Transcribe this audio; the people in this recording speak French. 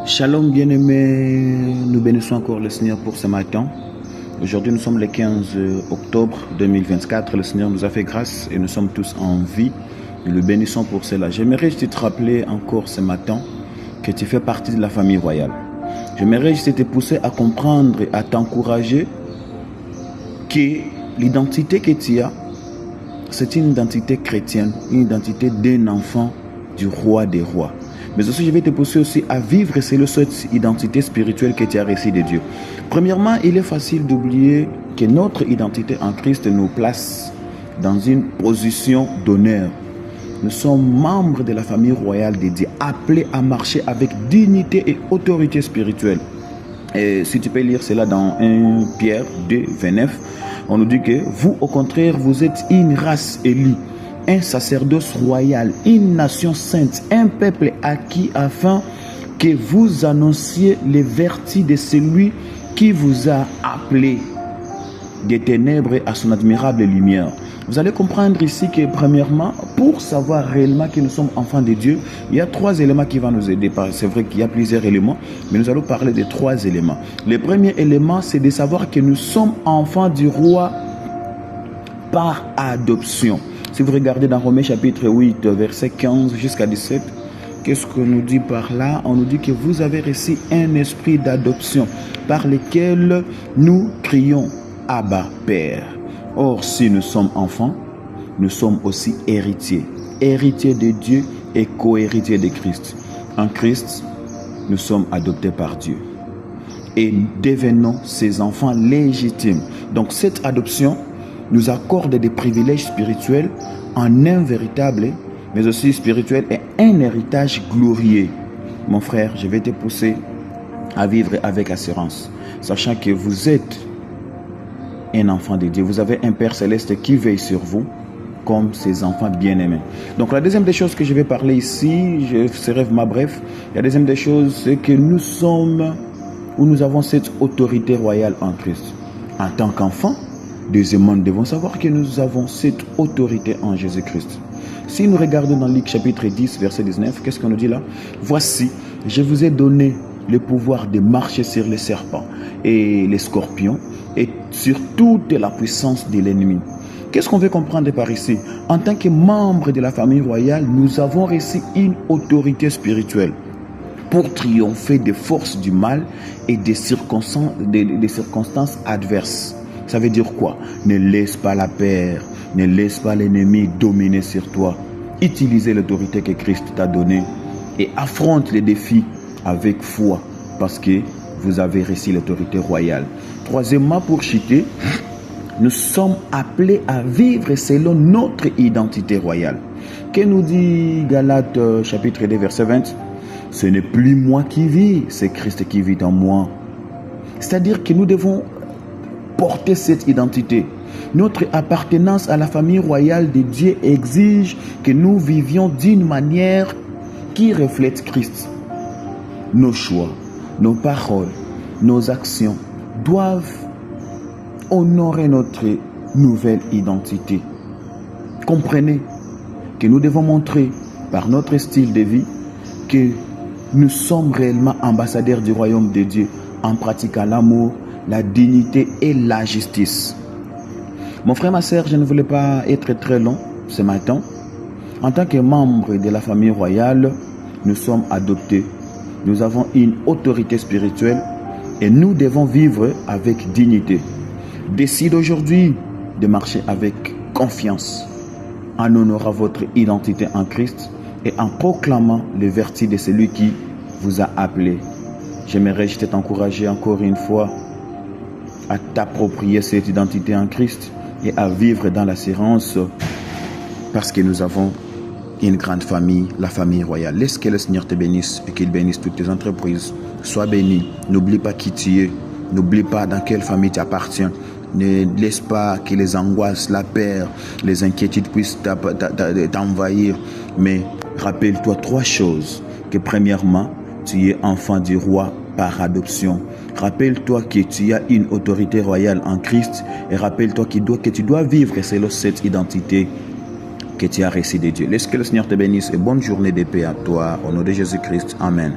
Shalom bien-aimés, nous bénissons encore le Seigneur pour ce matin. Aujourd'hui nous sommes le 15 octobre 2024, le Seigneur nous a fait grâce et nous sommes tous en vie. Nous le bénissons pour cela. J'aimerais juste te rappeler encore ce matin que tu fais partie de la famille royale. J'aimerais juste te pousser à comprendre et à t'encourager que l'identité que tu as, c'est une identité chrétienne, une identité d'un enfant du roi des rois. Mais aussi, je vais te pousser aussi à vivre selon cette identité spirituelle que tu as reçue de Dieu. Premièrement, il est facile d'oublier que notre identité en Christ nous place dans une position d'honneur. Nous sommes membres de la famille royale de Dieu, appelés à marcher avec dignité et autorité spirituelle. Et si tu peux lire cela dans 1 Pierre 2, 29, on nous dit que vous, au contraire, vous êtes une race élue, un sacerdoce royal, une nation sainte, un peuple acquis afin que vous annonciez les vertus de celui qui vous a appelé des ténèbres à son admirable lumière. Vous allez comprendre ici que premièrement, pour savoir réellement que nous sommes enfants de Dieu, il y a 3 éléments qui vont nous aider. C'est vrai qu'il y a plusieurs éléments, mais nous allons parler de 3 éléments. Le premier élément, c'est de savoir que nous sommes enfants du roi par adoption. Si vous regardez dans Romains chapitre 8, verset 15 jusqu'à 17, qu'est-ce qu'on nous dit par là? On nous dit que vous avez reçu un esprit d'adoption par lequel nous crions Abba, Père. Or, si nous sommes enfants, nous sommes aussi héritiers. Héritiers de Dieu et co-héritiers de Christ. En Christ, nous sommes adoptés par Dieu. Et devenons ses enfants légitimes. Donc, cette adoption nous accorde des privilèges spirituels en un véritable, mais aussi spirituel et un héritage glorieux. Mon frère, je vais te pousser à vivre avec assurance, sachant que vous êtes un enfant de Dieu. Vous avez un Père céleste qui veille sur vous comme ses enfants bien-aimés. Donc la deuxième des choses que je vais parler ici, je serai bref, la deuxième des choses, c'est que nous sommes, ou nous avons cette autorité royale en Christ. En tant qu'enfants, deuxièmement, nous devons savoir que nous avons cette autorité en Jésus-Christ. Si nous regardons dans Luc chapitre 10, verset 19, qu'est-ce qu'on nous dit là? Voici, je vous ai donné le pouvoir de marcher sur les serpents et les scorpions et sur toute la puissance de l'ennemi. Qu'est-ce qu'on veut comprendre par ici? En tant que membres de la famille royale, nous avons reçu une autorité spirituelle pour triompher des forces du mal et des circonstances adverses. Ça veut dire quoi? Ne laisse pas la peur, ne laisse pas l'ennemi dominer sur toi. Utilise l'autorité que Christ t'a donnée et affronte les défis avec foi parce que vous avez reçu l'autorité royale. Troisièmement, pour chuter, nous sommes appelés à vivre selon notre identité royale. Que nous dit Galates chapitre 2 verset 20? Ce n'est plus moi qui vis, c'est Christ qui vit en moi. C'est-à-dire que nous devons porter cette identité. Notre appartenance à la famille royale de Dieu exige que nous vivions d'une manière qui reflète Christ. Nos choix, nos paroles, nos actions doivent honorer notre nouvelle identité. Comprenez que nous devons montrer par notre style de vie que nous sommes réellement ambassadeurs du royaume de Dieu en pratiquant l'amour, la dignité et la justice. Mon frère, ma sœur, je ne voulais pas être très long ce matin. En tant que membre de la famille royale, nous sommes adoptés. Nous avons une autorité spirituelle et nous devons vivre avec dignité. Décide aujourd'hui de marcher avec confiance en honorant votre identité en Christ et en proclamant les vertus de celui qui vous a appelé. J'aimerais juste t'encourager encore une fois à t'approprier cette identité en Christ et à vivre dans l'assurance parce que nous avons une grande famille, la famille royale. Laisse que le Seigneur te bénisse et qu'il bénisse toutes tes entreprises. Sois béni. N'oublie pas qui tu es. N'oublie pas dans quelle famille tu appartiens. Ne laisse pas que les angoisses, la peur, les inquiétudes puissent t'envahir. Mais rappelle-toi 3 choses. Que premièrement, tu es enfant du roi par adoption. Rappelle-toi que tu as une autorité royale en Christ et rappelle-toi que tu dois vivre selon cette identité que tu as reçue de Dieu. Laisse que le Seigneur te bénisse et bonne journée de paix à toi. Au nom de Jésus-Christ. Amen.